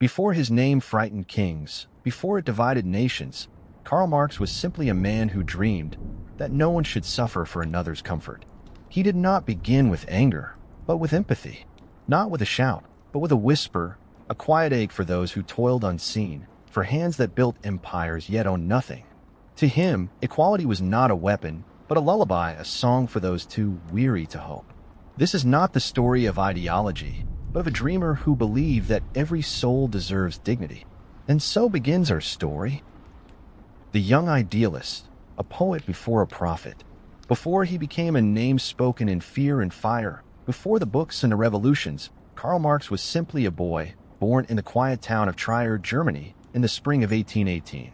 Before his name frightened kings, before it divided nations, Karl Marx was simply a man who dreamed that no one should suffer for another's comfort. He did not begin with anger, but with empathy. Not with a shout, but with a whisper, a quiet ache for those who toiled unseen, for hands that built empires yet owned nothing. To him, equality was not a weapon, but a lullaby, a song for those too weary to hope. This is not the story of ideology, but of a dreamer who believed that every soul deserves dignity. And so begins our story. The young idealist, a poet before a prophet, before he became a name spoken in fear and fire, before the books and the revolutions, Karl Marx was simply a boy, born in the quiet town of Trier, Germany, in the spring of 1818.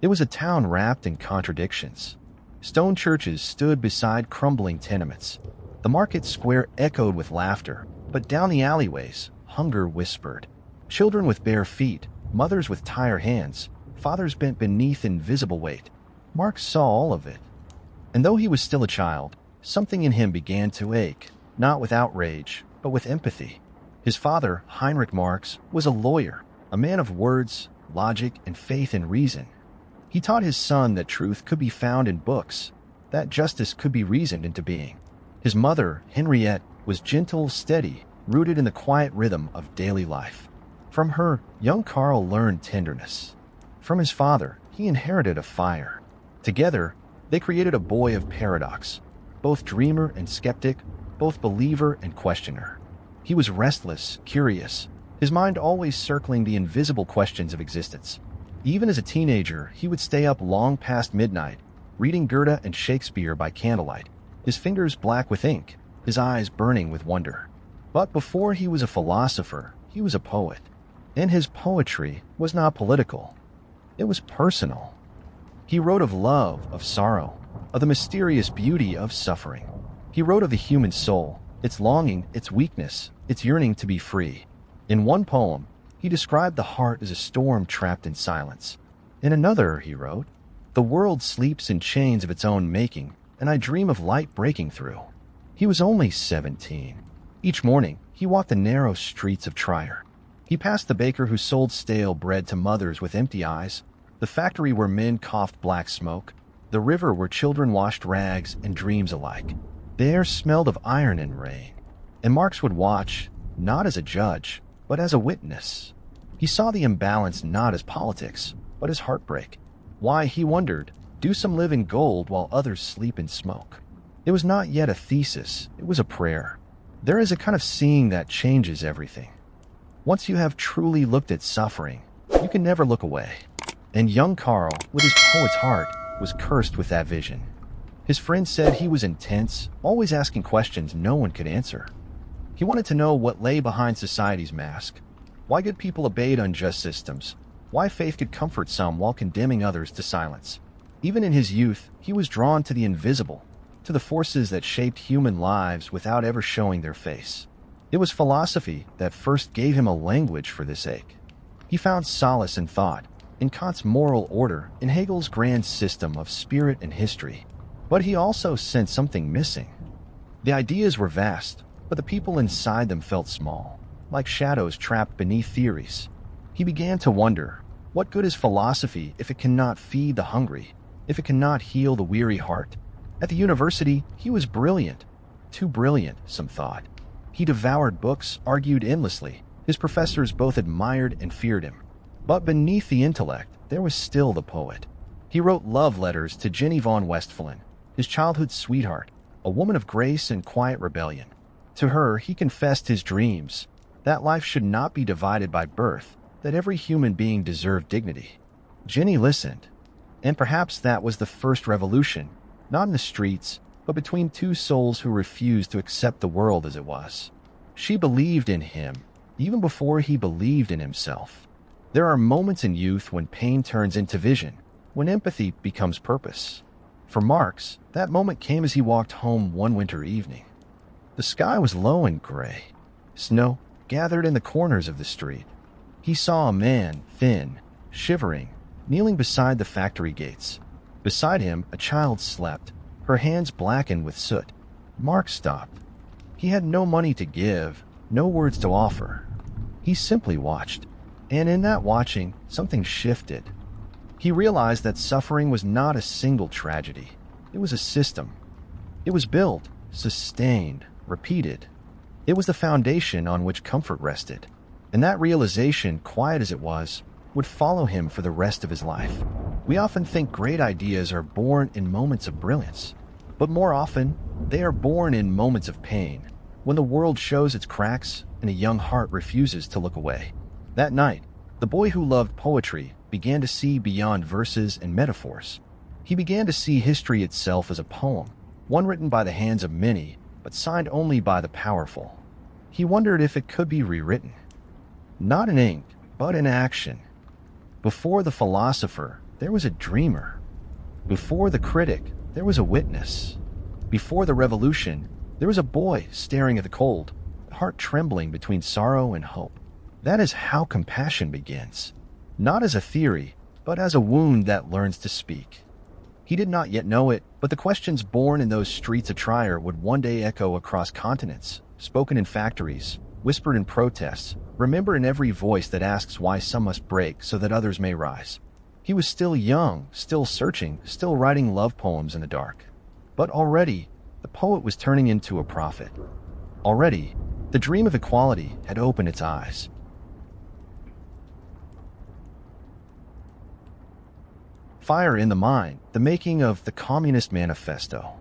It was a town wrapped in contradictions. Stone churches stood beside crumbling tenements. The market square echoed with laughter, but down the alleyways, hunger whispered. Children with bare feet, mothers with tired hands, fathers bent beneath invisible weight. Marx saw all of it. And though he was still a child, something in him began to ache, not with outrage, but with empathy. His father, Heinrich Marx, was a lawyer, a man of words, logic, and faith in reason. He taught his son that truth could be found in books, that justice could be reasoned into being. His mother, Henriette, was gentle, steady, rooted in the quiet rhythm of daily life. From her, young Karl learned tenderness. From his father, he inherited a fire. Together, they created a boy of paradox, both dreamer and skeptic, both believer and questioner. He was restless, curious, his mind always circling the invisible questions of existence. Even as a teenager, he would stay up long past midnight, reading Goethe and Shakespeare by candlelight, his fingers black with ink, his eyes burning with wonder. But before he was a philosopher, he was a poet. And his poetry was not political. It was personal. He wrote of love, of sorrow, of the mysterious beauty of suffering. He wrote of the human soul, its longing, its weakness, its yearning to be free. In one poem, he described the heart as a storm trapped in silence. In another, he wrote, "The world sleeps in chains of its own making, and I dream of light breaking through." He was only 17. Each morning, he walked the narrow streets of Trier. He passed the baker who sold stale bread to mothers with empty eyes, the factory where men coughed black smoke, the river where children washed rags and dreams alike. The air smelled of iron and rain. And Marx would watch, not as a judge, but as a witness. He saw the imbalance not as politics, but as heartbreak. Why, he wondered, do some live in gold while others sleep in smoke? It was not yet a thesis, it was a prayer. There is a kind of seeing that changes everything. Once you have truly looked at suffering, you can never look away. And young Karl, with his poet's heart, was cursed with that vision. His friends said he was intense, always asking questions no one could answer. He wanted to know what lay behind society's mask, why good people obeyed unjust systems, why faith could comfort some while condemning others to silence. Even in his youth, he was drawn to the invisible, to the forces that shaped human lives without ever showing their face. It was philosophy that first gave him a language for this ache. He found solace in thought, in Kant's moral order, in Hegel's grand system of spirit and history. But he also sensed something missing. The ideas were vast, but the people inside them felt small, like shadows trapped beneath theories. He began to wonder, what good is philosophy if it cannot feed the hungry, if it cannot heal the weary heart? At the university, he was brilliant. Too brilliant, some thought. He devoured books, argued endlessly. His professors both admired and feared him. But beneath the intellect, there was still the poet. He wrote love letters to Jenny von Westphalen, his childhood sweetheart, a woman of grace and quiet rebellion. To her, he confessed his dreams, that life should not be divided by birth, that every human being deserved dignity. Jenny listened, and perhaps that was the first revolution, not in the streets, but between two souls who refused to accept the world as it was. She believed in him, even before he believed in himself. There are moments in youth when pain turns into vision, when empathy becomes purpose. For Marx, that moment came as he walked home one winter evening. The sky was low and gray. Snow gathered in the corners of the street. He saw a man, thin, shivering, kneeling beside the factory gates. Beside him, a child slept, her hands blackened with soot. Marx stopped. He had no money to give, no words to offer. He simply watched. And in that watching, something shifted. He realized that suffering was not a single tragedy. It was a system. It was built, sustained, repeated. It was the foundation on which comfort rested. And that realization, quiet as it was, would follow him for the rest of his life. We often think great ideas are born in moments of brilliance, but more often, they are born in moments of pain, when the world shows its cracks and a young heart refuses to look away. That night, the boy who loved poetry began to see beyond verses and metaphors. He began to see history itself as a poem, one written by the hands of many, but signed only by the powerful. He wondered if it could be rewritten, not in ink, but in action. Before the philosopher, there was a dreamer. Before the critic, there was a witness. Before the revolution, there was a boy staring at the cold, heart trembling between sorrow and hope. That is how compassion begins, not as a theory, but as a wound that learns to speak. He did not yet know it, but the questions born in those streets of Trier would one day echo across continents, spoken in factories, whispered in protests, remembered in every voice that asks why some must break so that others may rise. He was still young, still searching, still writing love poems in the dark. But already, the poet was turning into a prophet. Already, the dream of equality had opened its eyes. Fire in the Mind, the making of the Communist Manifesto.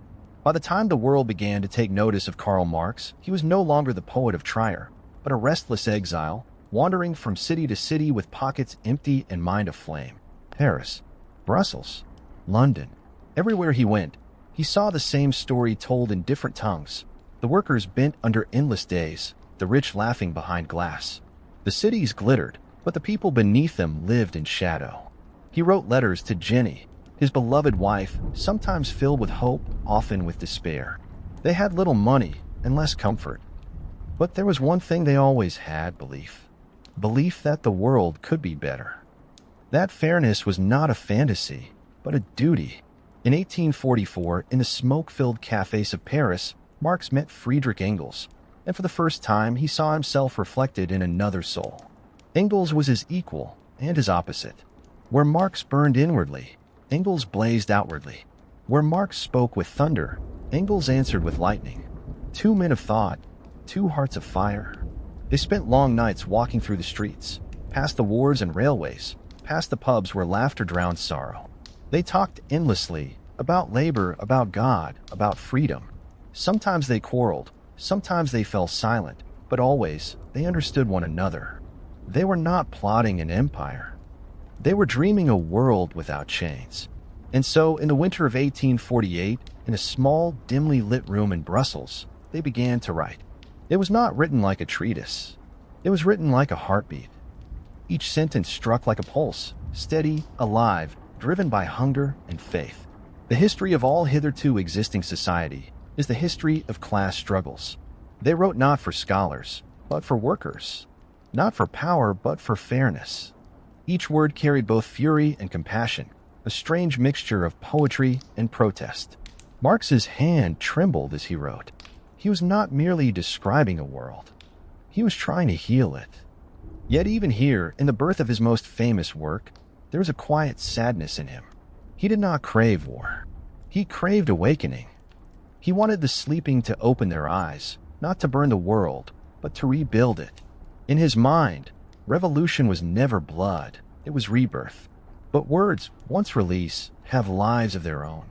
By the time the world began to take notice of Karl Marx, he was no longer the poet of Trier, but a restless exile, wandering from city to city with pockets empty and mind aflame. Paris, Brussels, London. Everywhere he went, he saw the same story told in different tongues. The workers bent under endless days, the rich laughing behind glass. The cities glittered, but the people beneath them lived in shadow. He wrote letters to Jenny, his beloved wife, sometimes filled with hope, often with despair. They had little money and less comfort. But there was one thing they always had: belief. Belief that the world could be better. That fairness was not a fantasy, but a duty. In 1844, in the smoke-filled cafes of Paris, Marx met Friedrich Engels, and for the first time he saw himself reflected in another soul. Engels was his equal and his opposite. Where Marx burned inwardly, Engels blazed outwardly. Where Marx spoke with thunder, Engels answered with lightning. Two men of thought, two hearts of fire. They spent long nights walking through the streets, past the wharves and railways, past the pubs where laughter drowned sorrow. They talked endlessly about labor, about God, about freedom. Sometimes they quarreled, sometimes they fell silent, but always they understood one another. They were not plotting an empire. They were dreaming a world without chains. And so, in the winter of 1848, in a small, dimly lit room in Brussels, they began to write. It was not written like a treatise. It was written like a heartbeat. Each sentence struck like a pulse, steady, alive, driven by hunger and faith. The history of all hitherto existing society is the history of class struggles. They wrote not for scholars, but for workers. Not for power, but for fairness. Each word carried both fury and compassion, a strange mixture of poetry and protest. Marx's hand trembled as he wrote. He was not merely describing a world. He was trying to heal it. Yet even here, in the birth of his most famous work, there was a quiet sadness in him. He did not crave war. He craved awakening. He wanted the sleeping to open their eyes, not to burn the world, but to rebuild it. In his mind, revolution was never blood, it was rebirth. But words, once released, have lives of their own.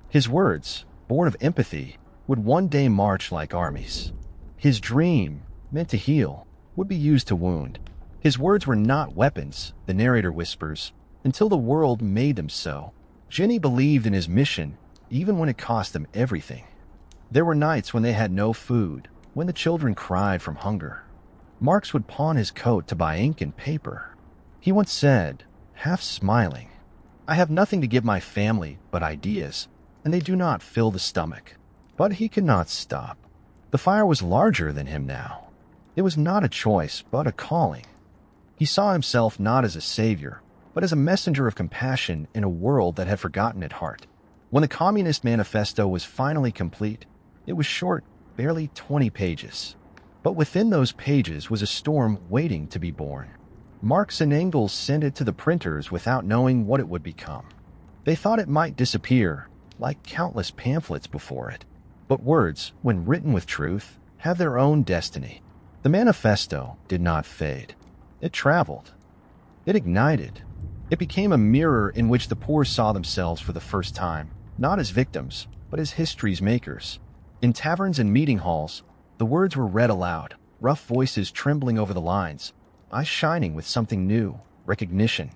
His words, born of empathy, would one day march like armies. His dream, meant to heal, would be used to wound. His words were not weapons, the narrator whispers, until the world made them so. Jenny believed in his mission, even when it cost them everything. There were nights when they had no food, when the children cried from hunger. Marx would pawn his coat to buy ink and paper. He once said, half smiling, "I have nothing to give my family but ideas, and they do not fill the stomach." But he could not stop. The fire was larger than him now. It was not a choice, but a calling. He saw himself not as a savior, but as a messenger of compassion in a world that had forgotten at heart. When the Communist Manifesto was finally complete, it was short, barely 20 pages. But within those pages was a storm waiting to be born. Marx and Engels sent it to the printers without knowing what it would become. They thought it might disappear, like countless pamphlets before it. But words, when written with truth, have their own destiny. The manifesto did not fade. It traveled. It ignited. It became a mirror in which the poor saw themselves for the first time, not as victims, but as history's makers. In taverns and meeting halls, the words were read aloud, rough voices trembling over the lines, eyes shining with something new, recognition.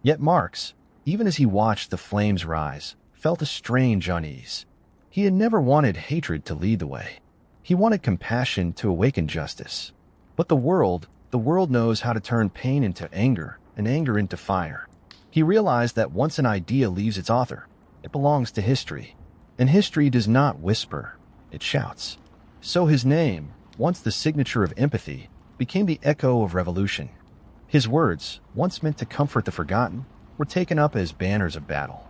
Yet Marx, even as he watched the flames rise, felt a strange unease. He had never wanted hatred to lead the way. He wanted compassion to awaken justice. But the world knows how to turn pain into anger and anger into fire. He realized that once an idea leaves its author, it belongs to history. And history does not whisper, it shouts. So his name, once the signature of empathy, became the echo of revolution. His words, once meant to comfort the forgotten, were taken up as banners of battle.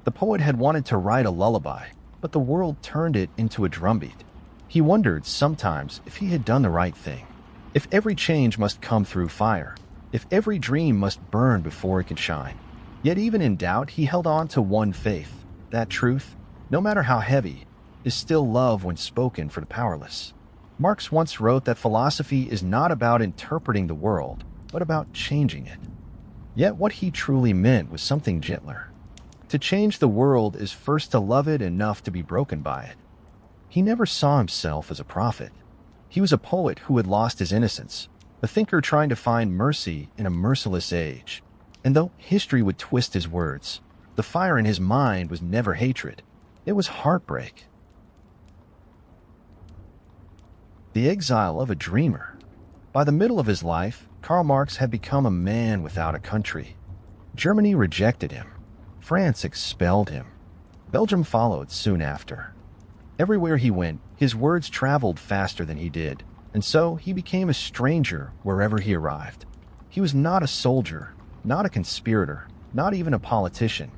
The poet had wanted to write a lullaby, but the world turned it into a drumbeat. He wondered sometimes if he had done the right thing. If every change must come through fire, if every dream must burn before it can shine. Yet even in doubt, he held on to one faith, that truth, no matter how heavy, is still love when spoken for the powerless. Marx once wrote that philosophy is not about interpreting the world, but about changing it. Yet what he truly meant was something gentler. To change the world is first to love it enough to be broken by it. He never saw himself as a prophet. He was a poet who had lost his innocence, a thinker trying to find mercy in a merciless age. And though history would twist his words, the fire in his mind was never hatred. It was heartbreak. The exile of a dreamer. By the middle of his life, Karl Marx had become a man without a country. Germany rejected him. France expelled him. Belgium followed soon after. Everywhere he went, his words traveled faster than he did, and so he became a stranger wherever he arrived. He was not a soldier, not a conspirator, not even a politician.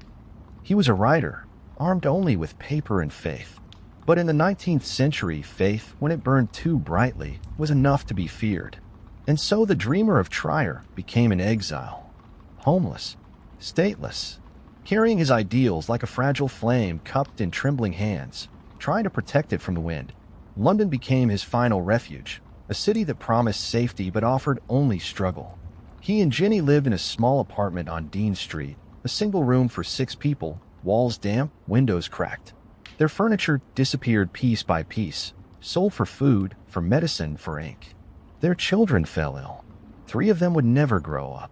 He was a writer, armed only with paper and faith. But in the 19th century, faith, when it burned too brightly, was enough to be feared. And so the dreamer of Trier became an exile, homeless, stateless, carrying his ideals like a fragile flame cupped in trembling hands, trying to protect it from the wind. London became his final refuge, a city that promised safety but offered only struggle. He and Jenny lived in a small apartment on Dean Street, a single room for 6 people, walls damp, windows cracked. Their furniture disappeared piece by piece, sold for food, for medicine, for ink. Their children fell ill. 3 of them would never grow up.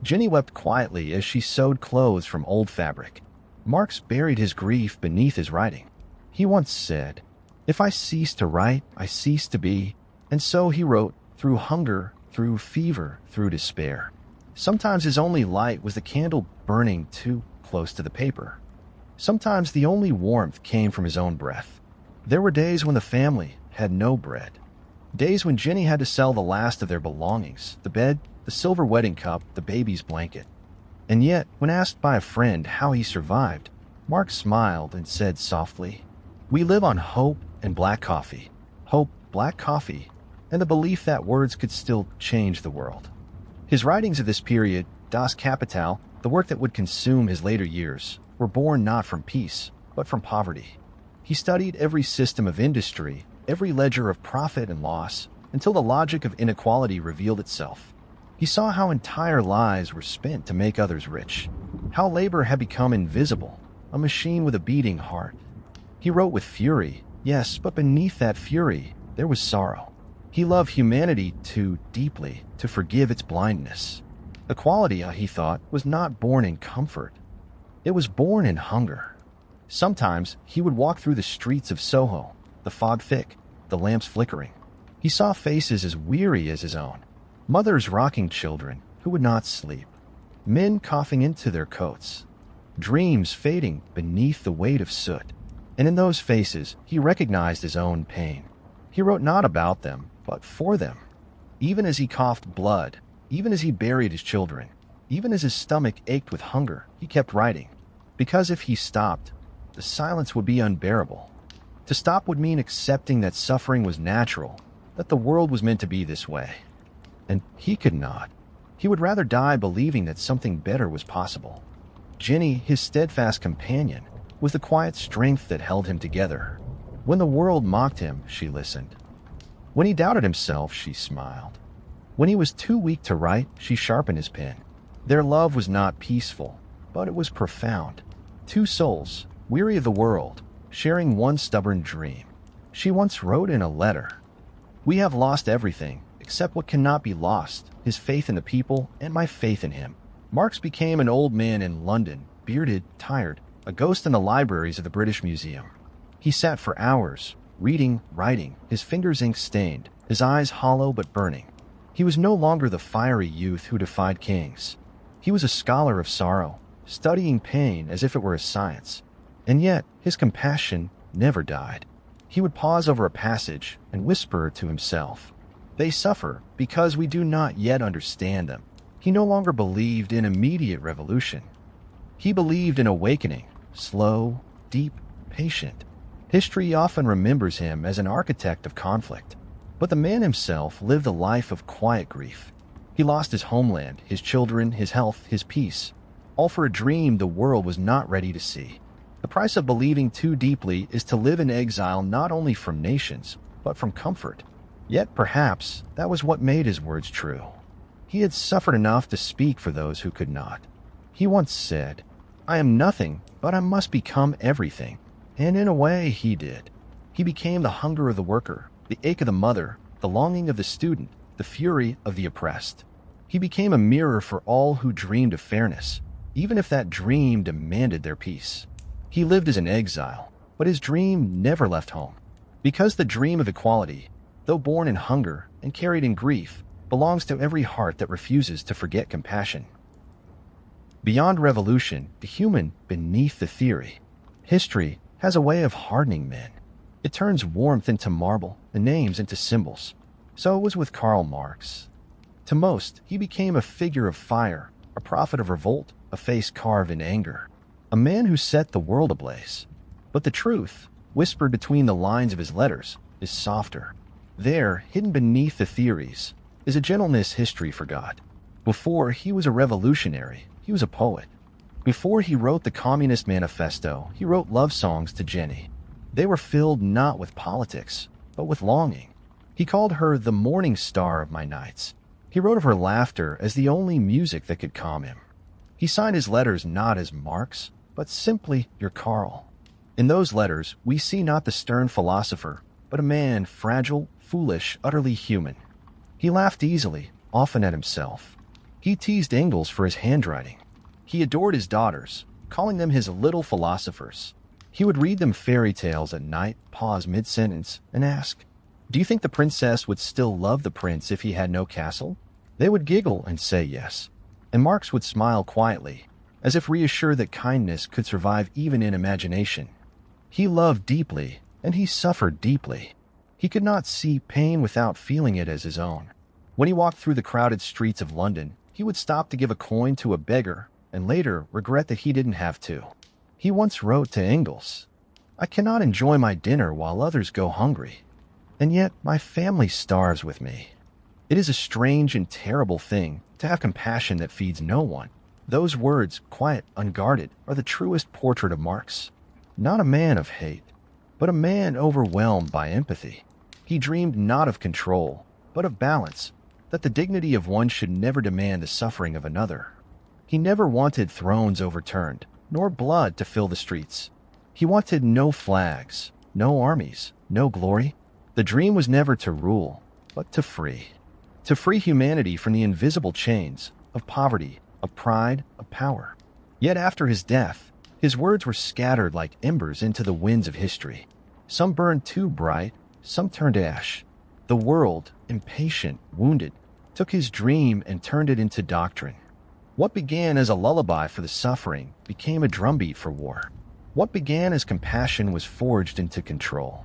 Jenny wept quietly as she sewed clothes from old fabric. Marx buried his grief beneath his writing. He once said, "If I cease to write, I cease to be." And so he wrote, through hunger, through fever, through despair. Sometimes his only light was the candle burning too close to the paper. Sometimes the only warmth came from his own breath. There were days when the family had no bread. Days when Jenny had to sell the last of their belongings, the bed, the silver wedding cup, the baby's blanket. And yet, when asked by a friend how he survived, Marx smiled and said softly, "We live on hope and black coffee. Hope, black coffee, and the belief that words could still change the world." His writings of this period, Das Kapital, the work that would consume his later years, were born not from peace, but from poverty. He studied every system of industry, every ledger of profit and loss, until the logic of inequality revealed itself. He saw how entire lives were spent to make others rich, how labor had become invisible, a machine with a beating heart. He wrote with fury, yes, but beneath that fury, there was sorrow. He loved humanity too deeply to forgive its blindness. Equality, he thought, was not born in comfort. It was born in hunger. Sometimes he would walk through the streets of Soho, the fog thick, the lamps flickering. He saw faces as weary as his own, mothers rocking children who would not sleep, men coughing into their coats, dreams fading beneath the weight of soot. And in those faces, he recognized his own pain. He wrote not about them, but for them. Even as he coughed blood, even as he buried his children, even as his stomach ached with hunger, he kept writing. Because if he stopped, the silence would be unbearable. To stop would mean accepting that suffering was natural, that the world was meant to be this way. And he could not. He would rather die believing that something better was possible. Jenny, his steadfast companion, was the quiet strength that held him together. When the world mocked him, she listened. When he doubted himself, she smiled. When he was too weak to write, she sharpened his pen. Their love was not peaceful, but it was profound. Two souls, weary of the world, sharing one stubborn dream. She once wrote in a letter, "We have lost everything, except what cannot be lost, his faith in the people and my faith in him." Marx became an old man in London, bearded, tired, a ghost in the libraries of the British Museum. He sat for hours, reading, writing, his fingers ink-stained, his eyes hollow but burning. He was no longer the fiery youth who defied kings. He was a scholar of sorrow, studying pain as if it were a science. And yet, his compassion never died. He would pause over a passage and whisper to himself, "They suffer because we do not yet understand them." He no longer believed in immediate revolution. He believed in awakening, slow, deep, patient. History often remembers him as an architect of conflict, but the man himself lived a life of quiet grief. He lost his homeland, his children, his health, his peace, all for a dream the world was not ready to see. The price of believing too deeply is to live in exile not only from nations, but from comfort. Yet perhaps that was what made his words true. He had suffered enough to speak for those who could not. He once said, "I am nothing, but I must become everything." And in a way, he did. He became the hunger of the worker, the ache of the mother, the longing of the student, the fury of the oppressed. He became a mirror for all who dreamed of fairness, even if that dream demanded their peace. He lived as an exile, but his dream never left home. Because the dream of equality, though born in hunger and carried in grief, belongs to every heart that refuses to forget compassion. Beyond revolution, the human beneath the theory. History has a way of hardening men. It turns warmth into marble and names into symbols. So it was with Karl Marx. To most, he became a figure of fire, a prophet of revolt, a face carved in anger, a man who set the world ablaze. But the truth, whispered between the lines of his letters, is softer. There, hidden beneath the theories, is a gentleness history forgot. Before he was a revolutionary, he was a poet. Before he wrote the Communist Manifesto, he wrote love songs to Jenny. They were filled not with politics, but with longing. He called her the morning star of my nights. He wrote of her laughter as the only music that could calm him. He signed his letters not as Marx, but simply your Karl. In those letters, we see not the stern philosopher, but a man fragile, foolish, utterly human. He laughed easily, often at himself. He teased Engels for his handwriting. He adored his daughters, calling them his little philosophers. He would read them fairy tales at night, pause mid-sentence, and ask, "Do you think the princess would still love the prince if he had no castle?" They would giggle and say yes, and Marx would smile quietly, as if reassured that kindness could survive even in imagination. He loved deeply, and he suffered deeply. He could not see pain without feeling it as his own. When he walked through the crowded streets of London, he would stop to give a coin to a beggar and later regret that he didn't have to. He once wrote to Engels, "I cannot enjoy my dinner while others go hungry, and yet my family starves with me." It is a strange and terrible thing to have compassion that feeds no one. Those words, quiet, unguarded, are the truest portrait of Marx. Not a man of hate, but a man overwhelmed by empathy. He dreamed not of control, but of balance, that the dignity of one should never demand the suffering of another. He never wanted thrones overturned, nor blood to fill the streets. He wanted no flags, no armies, no glory. The dream was never to rule, but to free. To free humanity from the invisible chains of poverty, of pride, of power. Yet after his death, his words were scattered like embers into the winds of history. Some burned too bright, some turned to ash. The world, impatient, wounded, took his dream and turned it into doctrine. What began as a lullaby for the suffering became a drumbeat for war. What began as compassion was forged into control.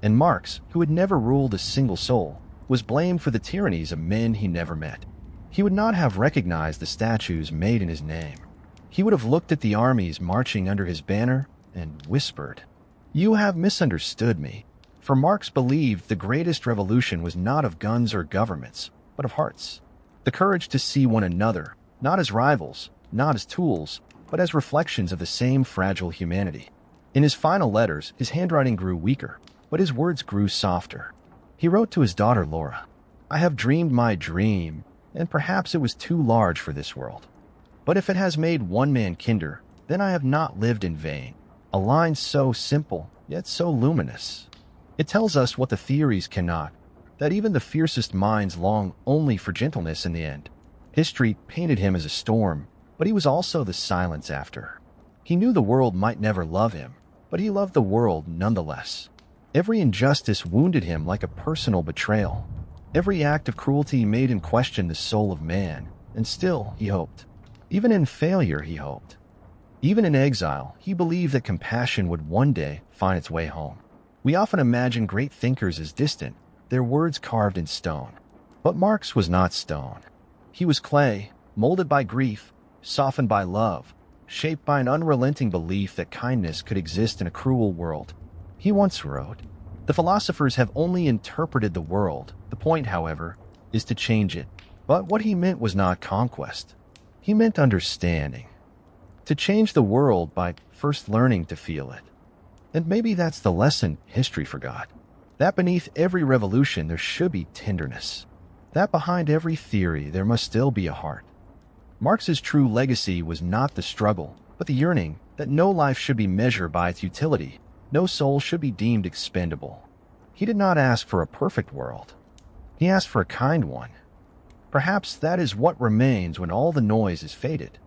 And Marx, who had never ruled a single soul, was blamed for the tyrannies of men he never met. He would not have recognized the statues made in his name. He would have looked at the armies marching under his banner and whispered, "You have misunderstood me." For Marx believed the greatest revolution was not of guns or governments, but of hearts. The courage to see one another, not as rivals, not as tools, but as reflections of the same fragile humanity. In his final letters, his handwriting grew weaker, but his words grew softer. He wrote to his daughter Laura, "I have dreamed my dream, and perhaps it was too large for this world. But if it has made one man kinder, then I have not lived in vain." A line so simple, yet so luminous. It tells us what the theories cannot, that even the fiercest minds long only for gentleness in the end. History painted him as a storm, but he was also the silence after. He knew the world might never love him, but he loved the world nonetheless. Every injustice wounded him like a personal betrayal. Every act of cruelty made him question the soul of man, and still he hoped. Even in failure he hoped. Even in exile, he believed that compassion would one day find its way home. We often imagine great thinkers as distant, their words carved in stone. But Marx was not stone. He was clay, molded by grief, softened by love, shaped by an unrelenting belief that kindness could exist in a cruel world. He once wrote, "The philosophers have only interpreted the world. The point, however, is to change it." But what he meant was not conquest. He meant understanding. To change the world by first learning to feel it. And maybe that's the lesson history forgot. That beneath every revolution there should be tenderness. That behind every theory there must still be a heart. Marx's true legacy was not the struggle, but the yearning that no life should be measured by its utility, no soul should be deemed expendable. He did not ask for a perfect world. He asked for a kind one. Perhaps that is what remains when all the noise is faded.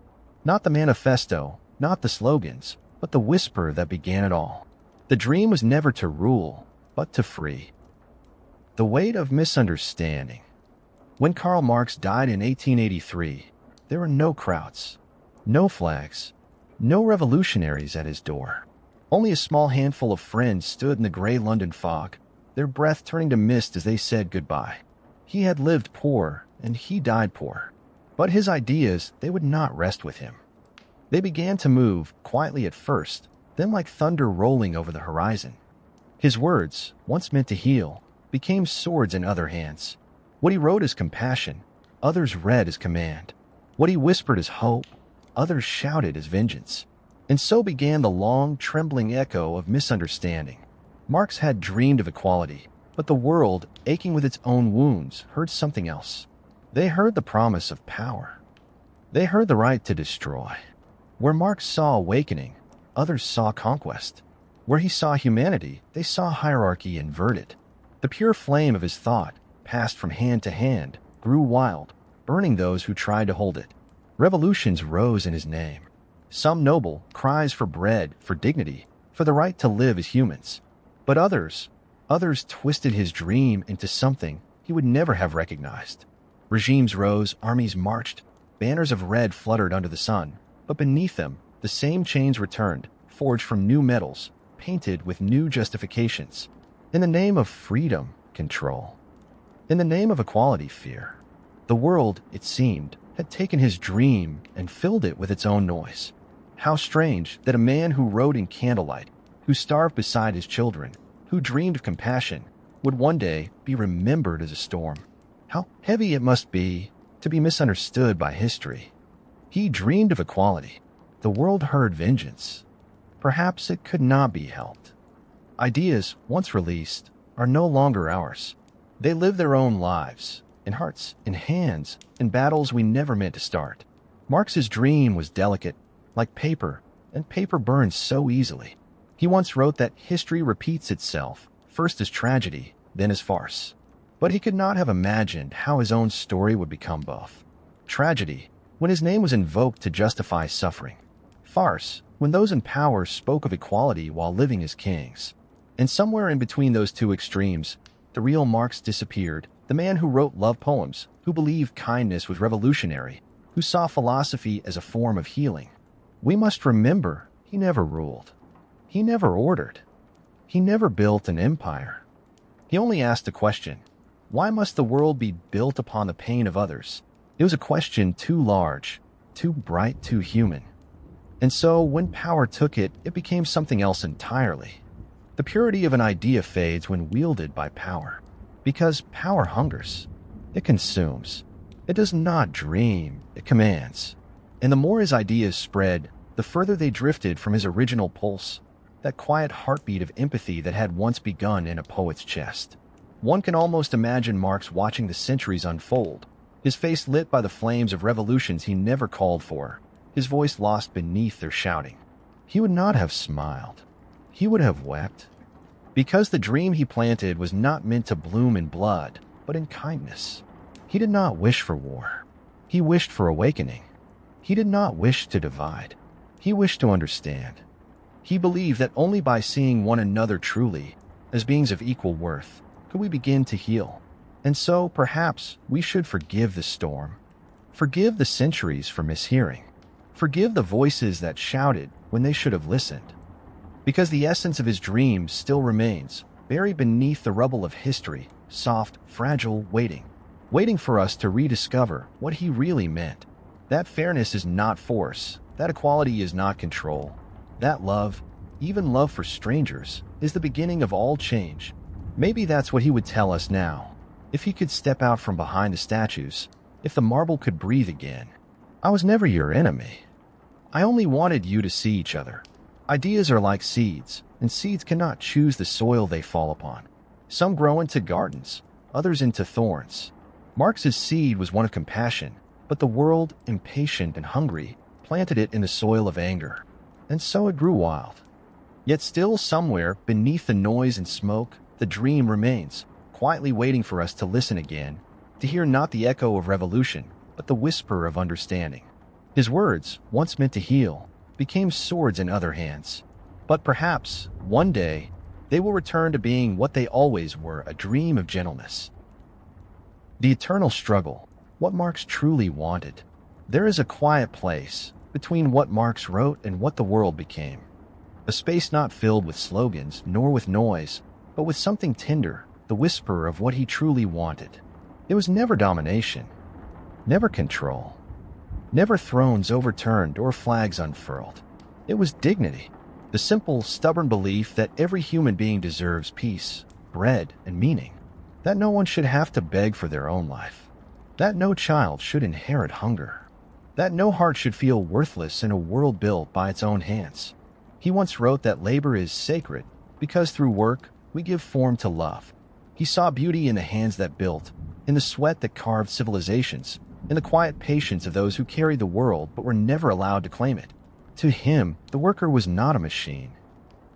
Not the manifesto, not the slogans, but the whisper that began it all. The dream was never to rule, but to free. The weight of misunderstanding. When Karl Marx died in 1883, there were no crowds, no flags, no revolutionaries at his door. Only a small handful of friends stood in the gray London fog, their breath turning to mist as they said goodbye. He had lived poor, and he died poor. But his ideas, they would not rest with him. They began to move, quietly at first, then like thunder rolling over the horizon. His words, once meant to heal, became swords in other hands. What he wrote as compassion, others read as command. What he whispered as hope, others shouted as vengeance. And so began the long, trembling echo of misunderstanding. Marx had dreamed of equality, but the world, aching with its own wounds, heard something else. They heard the promise of power. They heard the right to destroy. Where Marx saw awakening, others saw conquest. Where he saw humanity, they saw hierarchy inverted. The pure flame of his thought, passed from hand to hand, grew wild, burning those who tried to hold it. Revolutions rose in his name. Some noble, cries for bread, for dignity, for the right to live as humans. But others twisted his dream into something he would never have recognized. Regimes rose, armies marched, banners of red fluttered under the sun, but beneath them, the same chains returned, forged from new metals, painted with new justifications. In the name of freedom, control. In the name of equality, fear. The world, it seemed, had taken his dream and filled it with its own noise. How strange that a man who rode in candlelight, who starved beside his children, who dreamed of compassion, would one day be remembered as a storm. How heavy it must be to be misunderstood by history. He dreamed of equality. The world heard vengeance. Perhaps it could not be helped. Ideas, once released, are no longer ours. They live their own lives, in hearts, in hands, in battles we never meant to start. Marx's dream was delicate, like paper, and paper burns so easily. He once wrote that history repeats itself, first as tragedy, then as farce. But he could not have imagined how his own story would become both. Tragedy, when his name was invoked to justify suffering. Farce, when those in power spoke of equality while living as kings. And somewhere in between those two extremes, the real Marx disappeared, the man who wrote love poems, who believed kindness was revolutionary, who saw philosophy as a form of healing. We must remember, he never ruled. He never ordered. He never built an empire. He only asked a question. Why must the world be built upon the pain of others? It was a question too large, too bright, too human. And so, when power took it, it became something else entirely. The purity of an idea fades when wielded by power. Because power hungers. It consumes. It does not dream, it commands. And the more his ideas spread, the further they drifted from his original pulse, that quiet heartbeat of empathy that had once begun in a poet's chest. One can almost imagine Marx watching the centuries unfold, his face lit by the flames of revolutions he never called for, his voice lost beneath their shouting. He would not have smiled. He would have wept. Because the dream he planted was not meant to bloom in blood, but in kindness. He did not wish for war. He wished for awakening. He did not wish to divide. He wished to understand. He believed that only by seeing one another truly, as beings of equal worth, could we begin to heal. And so, perhaps, we should forgive the storm. Forgive the centuries for mishearing. Forgive the voices that shouted when they should have listened. Because the essence of his dreams still remains, buried beneath the rubble of history, soft, fragile, waiting for us to rediscover what he really meant. That fairness is not force. That equality is not control. That love, even love for strangers, is the beginning of all change. Maybe that's what he would tell us now. If he could step out from behind the statues, if the marble could breathe again. I was never your enemy. I only wanted you to see each other. Ideas are like seeds, and seeds cannot choose the soil they fall upon. Some grow into gardens, others into thorns. Marx's seed was one of compassion, but the world, impatient and hungry, planted it in the soil of anger. And so it grew wild. Yet still somewhere, beneath the noise and smoke, the dream remains, quietly waiting for us to listen again, to hear not the echo of revolution, but the whisper of understanding. His words, once meant to heal, became swords in other hands. But perhaps, one day, they will return to being what they always were, a dream of gentleness. The eternal struggle, what Marx truly wanted. There is a quiet place between what Marx wrote and what the world became. A space not filled with slogans nor with noise, but with something tender, the whisper of what he truly wanted. It was never domination, never control, never thrones overturned or flags unfurled. It was dignity, the simple, stubborn belief that every human being deserves peace, bread, and meaning. That no one should have to beg for their own life. That no child should inherit hunger. That no heart should feel worthless in a world built by its own hands. He once wrote that labor is sacred because through work we give form to love. He saw beauty in the hands that built, in the sweat that carved civilizations, in the quiet patience of those who carried the world but were never allowed to claim it. To him, the worker was not a machine.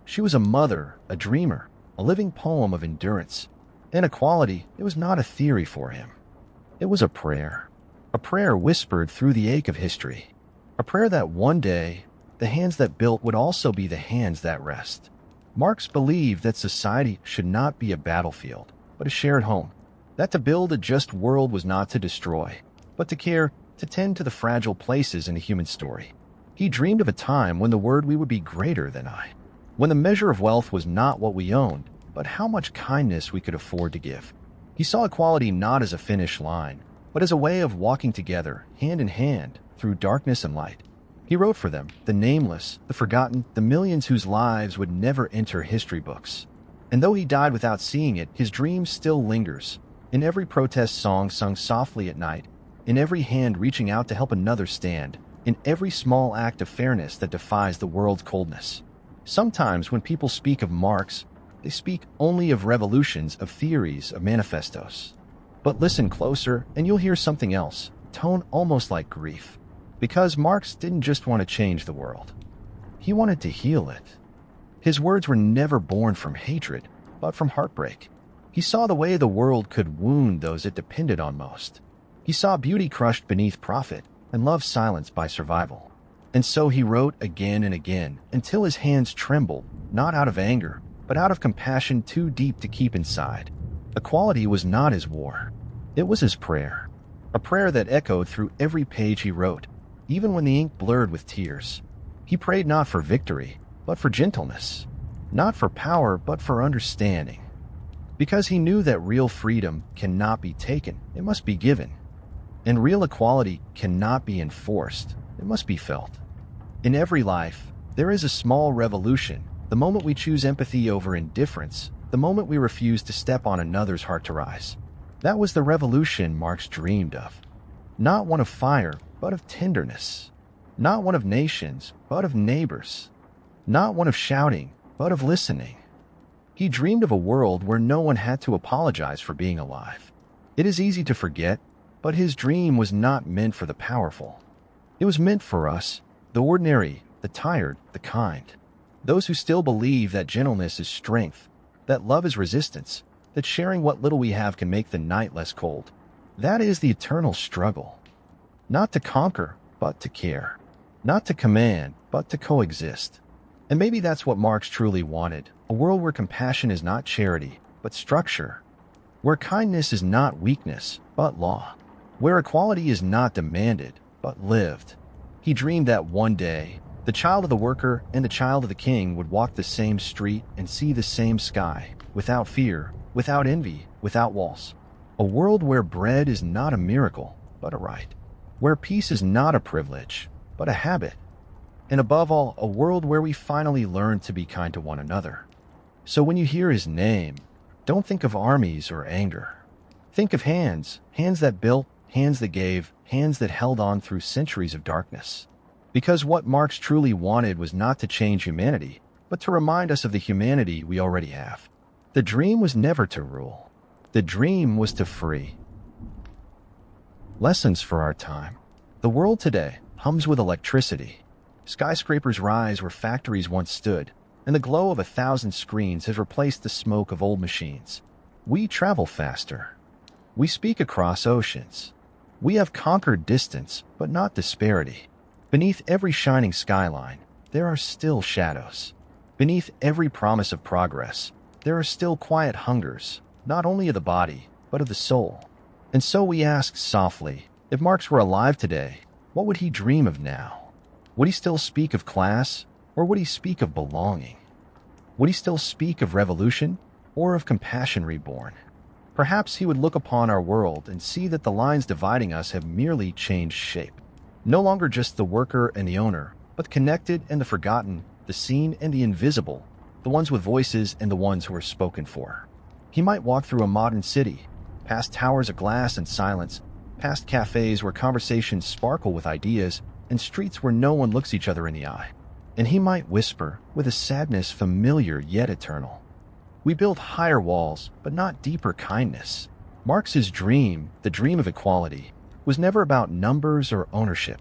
She was a mother, a dreamer, a living poem of endurance. Inequality, it was not a theory for him. It was a prayer whispered through the ache of history, a prayer that one day, the hands that built would also be the hands that rest. Marx believed that society should not be a battlefield, but a shared home, that to build a just world was not to destroy, but to care, to tend to the fragile places in the human story. He dreamed of a time when the word we would be greater than I, when the measure of wealth was not what we owned, but how much kindness we could afford to give. He saw equality not as a finish line, but as a way of walking together, hand in hand, through darkness and light. He wrote for them, the nameless, the forgotten, the millions whose lives would never enter history books. And though he died without seeing it, his dream still lingers, in every protest song sung softly at night, in every hand reaching out to help another stand, in every small act of fairness that defies the world's coldness. Sometimes when people speak of Marx, they speak only of revolutions, of theories, of manifestos. But listen closer and you'll hear something else, tone almost like grief. Because Marx didn't just want to change the world. He wanted to heal it. His words were never born from hatred, but from heartbreak. He saw the way the world could wound those it depended on most. He saw beauty crushed beneath profit and love silenced by survival. And so he wrote again and again until his hands trembled, not out of anger, but out of compassion too deep to keep inside. Equality was not his war. It was his prayer. A prayer that echoed through every page he wrote, even when the ink blurred with tears. He prayed not for victory, but for gentleness. Not for power, but for understanding. Because he knew that real freedom cannot be taken, it must be given. And real equality cannot be enforced, it must be felt. In every life, there is a small revolution, the moment we choose empathy over indifference, the moment we refuse to step on another's heart to rise. That was the revolution Marx dreamed of. not one of fire, but of tenderness, not one of nations, but of neighbors, not one of shouting, but of listening. He dreamed of a world where no one had to apologize for being alive. It is easy to forget, but his dream was not meant for the powerful. It was meant for us, the ordinary, the tired, the kind. Those who still believe that gentleness is strength, that love is resistance, that sharing what little we have can make the night less cold. That is the eternal struggle. Not to conquer, but to care. Not to command, but to coexist. And maybe that's what Marx truly wanted, a world where compassion is not charity, but structure. Where kindness is not weakness, but law. Where equality is not demanded, but lived. He dreamed that one day, the child of the worker and the child of the king would walk the same street and see the same sky, without fear, without envy, without walls. A world where bread is not a miracle, but a right. Where peace is not a privilege, but a habit. And above all, a world where we finally learn to be kind to one another. So when you hear his name, don't think of armies or anger. Think of hands, hands that built, hands that gave, hands that held on through centuries of darkness. Because what Marx truly wanted was not to change humanity, but to remind us of the humanity we already have. The dream was never to rule. The dream was to free. Lessons for our time. The world today hums with electricity. Skyscrapers rise where factories once stood, and the glow of 1,000 screens has replaced the smoke of old machines. We travel faster. We speak across oceans. We have conquered distance, but not disparity. Beneath every shining skyline, there are still shadows. Beneath every promise of progress, there are still quiet hungers, not only of the body, but of the soul. And so we ask softly, if Marx were alive today, what would he dream of now? Would he still speak of class, or would he speak of belonging? Would he still speak of revolution, or of compassion reborn? Perhaps he would look upon our world and see that the lines dividing us have merely changed shape. No longer just the worker and the owner, but connected and the forgotten, the seen and the invisible, the ones with voices and the ones who are spoken for. He might walk through a modern city, past towers of glass and silence, past cafes where conversations sparkle with ideas, and streets where no one looks each other in the eye. And he might whisper, with a sadness familiar yet eternal, "We build higher walls, but not deeper kindness." Marx's dream, the dream of equality, was never about numbers or ownership.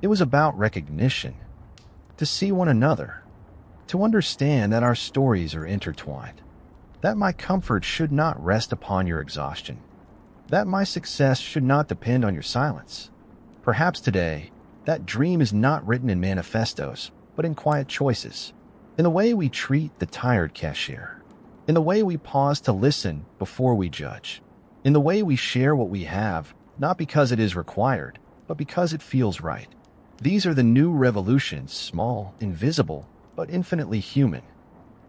It was about recognition. To see one another. To understand that our stories are intertwined. That my comfort should not rest upon your exhaustion. That my success should not depend on your silence. Perhaps today, that dream is not written in manifestos, but in quiet choices. In the way we treat the tired cashier. In the way we pause to listen before we judge. In the way we share what we have, not because it is required, but because it feels right. These are the new revolutions, small, invisible, but infinitely human.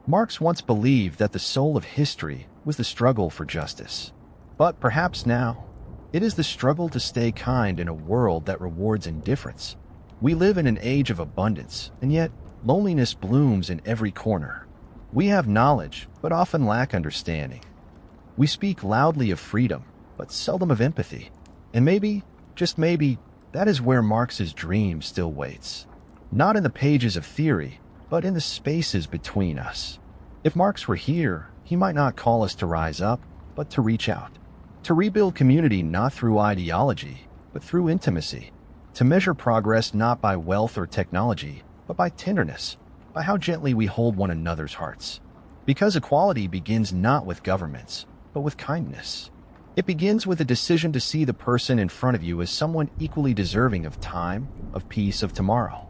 Marx once believed that the soul of history was the struggle for justice. But perhaps now, it is the struggle to stay kind in a world that rewards indifference. We live in an age of abundance, and yet loneliness blooms in every corner. We have knowledge, but often lack understanding. We speak loudly of freedom, but seldom of empathy. And maybe, just maybe, that is where Marx's dream still waits. Not in the pages of theory, but in the spaces between us. If Marx were here, he might not call us to rise up, but to reach out. To rebuild community not through ideology, but through intimacy. To measure progress not by wealth or technology, but by tenderness, by how gently we hold one another's hearts. Because equality begins not with governments, but with kindness. It begins with a decision to see the person in front of you as someone equally deserving of time, of peace, of tomorrow.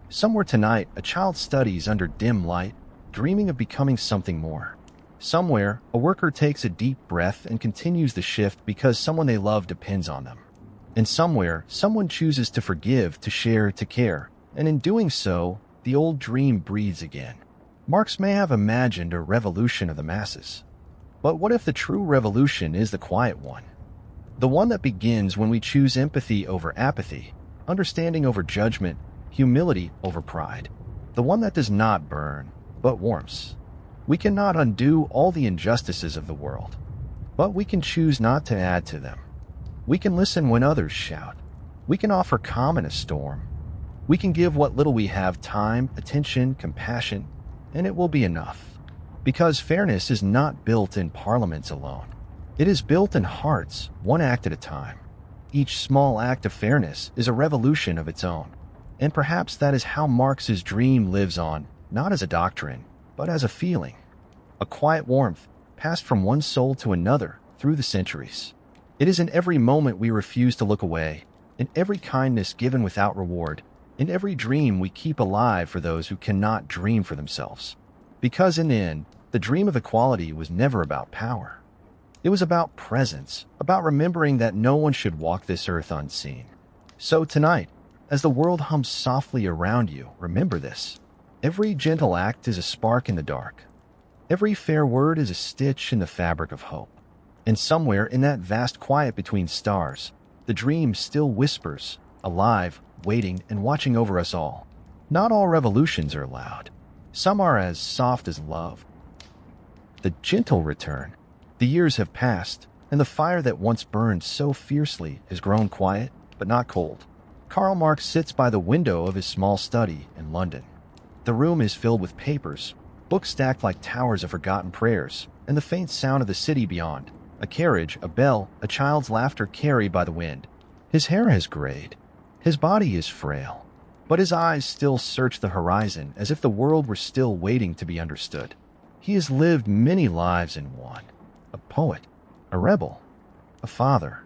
Somewhere tonight, a child studies under dim light, dreaming of becoming something more. Somewhere, a worker takes a deep breath and continues the shift because someone they love depends on them. And somewhere, someone chooses to forgive, to share, to care, and in doing so, the old dream breathes again. Marx may have imagined a revolution of the masses. But what if the true revolution is the quiet one? The one that begins when we choose empathy over apathy, understanding over judgment, humility over pride. The one that does not burn, but warms. We cannot undo all the injustices of the world, but we can choose not to add to them. We can listen when others shout, We can offer calm in a storm. We can give what little we have: time, attention, compassion, and it will be enough. Because fairness is not built in parliaments alone. It is built in hearts, one act at a time. Each small act of fairness is a revolution of its own. And perhaps that is how Marx's dream lives on, not as a doctrine, but as a feeling. A quiet warmth, passed from one soul to another through the centuries. It is in every moment we refuse to look away, in every kindness given without reward, in every dream we keep alive for those who cannot dream for themselves. Because in the end, the dream of equality was never about power. It was about presence, about remembering that no one should walk this earth unseen. So tonight, as the world hums softly around you, remember this. Every gentle act is a spark in the dark. Every fair word is a stitch in the fabric of hope. And somewhere in that vast quiet between stars, the dream still whispers, alive, waiting and watching over us all. Not all revolutions are loud. Some are as soft as love. The gentle return. The years have passed, and the fire that once burned so fiercely has grown quiet, but not cold. Karl Marx sits by the window of his small study in London. The room is filled with papers, books stacked like towers of forgotten prayers, and the faint sound of the city beyond. A carriage, a bell, a child's laughter carried by the wind. His hair has grayed. His body is frail. But his eyes still search the horizon as if the world were still waiting to be understood. He has lived many lives in one. A poet, a rebel, a father,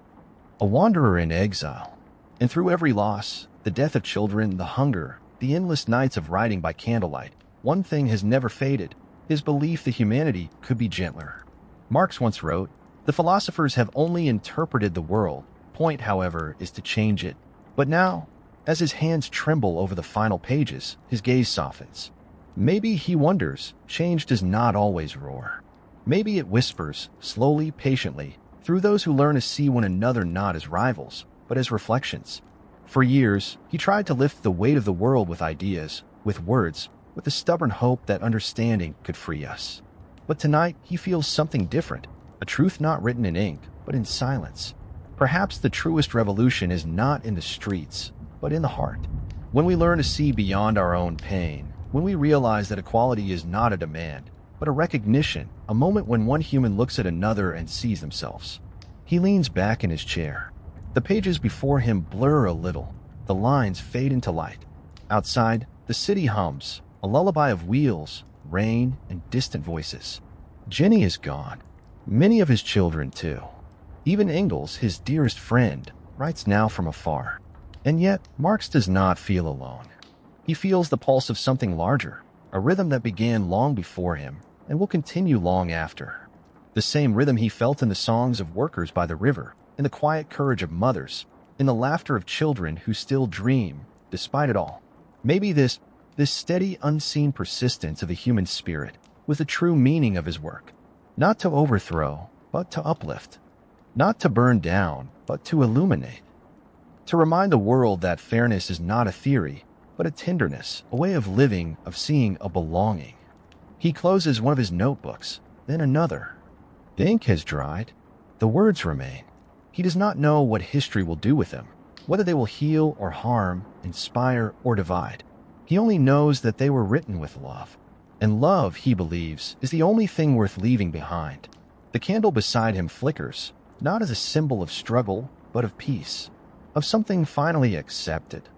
a wanderer in exile. And through every loss, the death of children, the hunger, the endless nights of writing by candlelight, one thing has never faded: his belief that humanity could be gentler. Marx once wrote, "The philosophers have only interpreted the world. Point, however, is to change it." But now, as his hands tremble over the final pages, his gaze softens. Maybe, he wonders, change does not always roar. Maybe it whispers, slowly, patiently, through those who learn to see one another not as rivals, but as reflections. For years, he tried to lift the weight of the world with ideas, with words, with the stubborn hope that understanding could free us. But tonight, he feels something different. A truth not written in ink, but in silence. Perhaps the truest revolution is not in the streets, but in the heart. When we learn to see beyond our own pain, when we realize that equality is not a demand, but a recognition, a moment when one human looks at another and sees themselves. He leans back in his chair. The pages before him blur a little. The lines fade into light. Outside, the city hums, a lullaby of wheels, rain, and distant voices. Jenny is gone. Many of his children, too. Even Engels, his dearest friend, writes now from afar. And yet, Marx does not feel alone. He feels the pulse of something larger, a rhythm that began long before him and will continue long after. The same rhythm he felt in the songs of workers by the river, in the quiet courage of mothers, in the laughter of children who still dream, despite it all. Maybe this steady, unseen persistence of the human spirit was the true meaning of his work. Not to overthrow, but to uplift. Not to burn down, but to illuminate. To remind the world that fairness is not a theory, but a tenderness, a way of living, of seeing, a belonging. He closes one of his notebooks, then another. The ink has dried. The words remain. He does not know what history will do with them, whether they will heal or harm, inspire or divide. He only knows that they were written with love. And love, he believes, is the only thing worth leaving behind. The candle beside him flickers, not as a symbol of struggle, but of peace, of something finally accepted.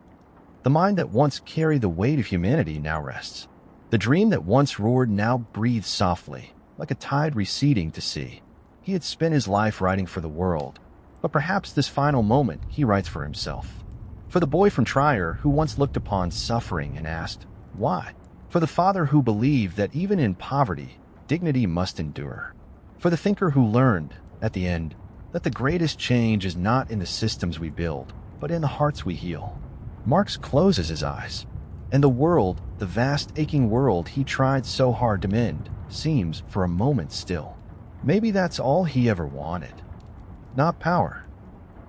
The mind that once carried the weight of humanity now rests. The dream that once roared now breathes softly, like a tide receding to sea. He had spent his life writing for the world, but perhaps this final moment he writes for himself. For the boy from Trier who once looked upon suffering and asked, why? For the father who believed that even in poverty, dignity must endure. For the thinker who learned, at the end, that the greatest change is not in the systems we build, but in the hearts we heal. Marx closes his eyes, and the world, the vast aching world he tried so hard to mend, seems for a moment still. Maybe that's all he ever wanted. Not power,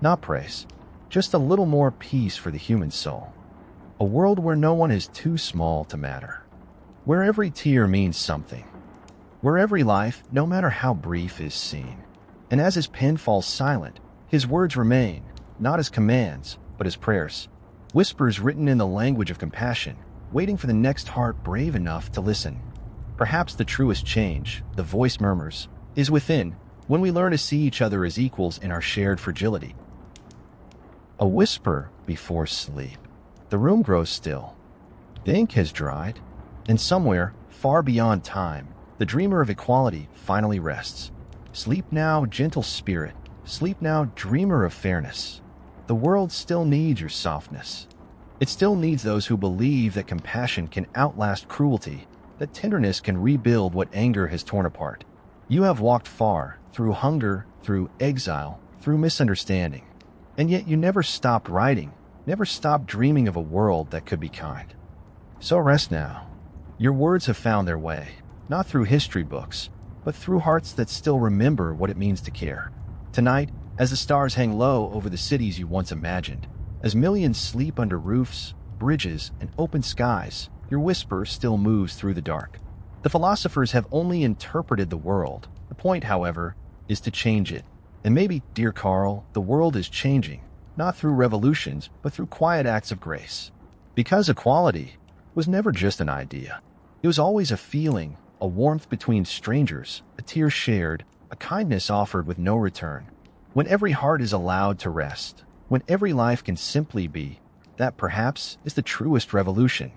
not praise, just a little more peace for the human soul. A world where no one is too small to matter. Where every tear means something. Where every life, no matter how brief, is seen. And as his pen falls silent, his words remain, not as commands, but as prayers. Whispers written in the language of compassion, waiting for the next heart brave enough to listen. Perhaps the truest change, the voice murmurs, is within, when we learn to see each other as equals in our shared fragility. A whisper before sleep. The room grows still. The ink has dried, and somewhere, far beyond time, the dreamer of equality finally rests. Sleep now, gentle spirit. Sleep now, dreamer of fairness. The world still needs your softness. It still needs those who believe that compassion can outlast cruelty, that tenderness can rebuild what anger has torn apart. You have walked far, through hunger, through exile, through misunderstanding. And yet you never stopped writing, never stopped dreaming of a world that could be kind. So rest now. Your words have found their way, not through history books, but through hearts that still remember what it means to care. Tonight, as the stars hang low over the cities you once imagined, as millions sleep under roofs, bridges, and open skies, your whisper still moves through the dark. The philosophers have only interpreted the world. The point, however, is to change it. And maybe, dear Karl, the world is changing, not through revolutions, but through quiet acts of grace. Because equality was never just an idea. It was always a feeling, a warmth between strangers, a tear shared, a kindness offered with no return. When every heart is allowed to rest, when every life can simply be, that perhaps is the truest revolution.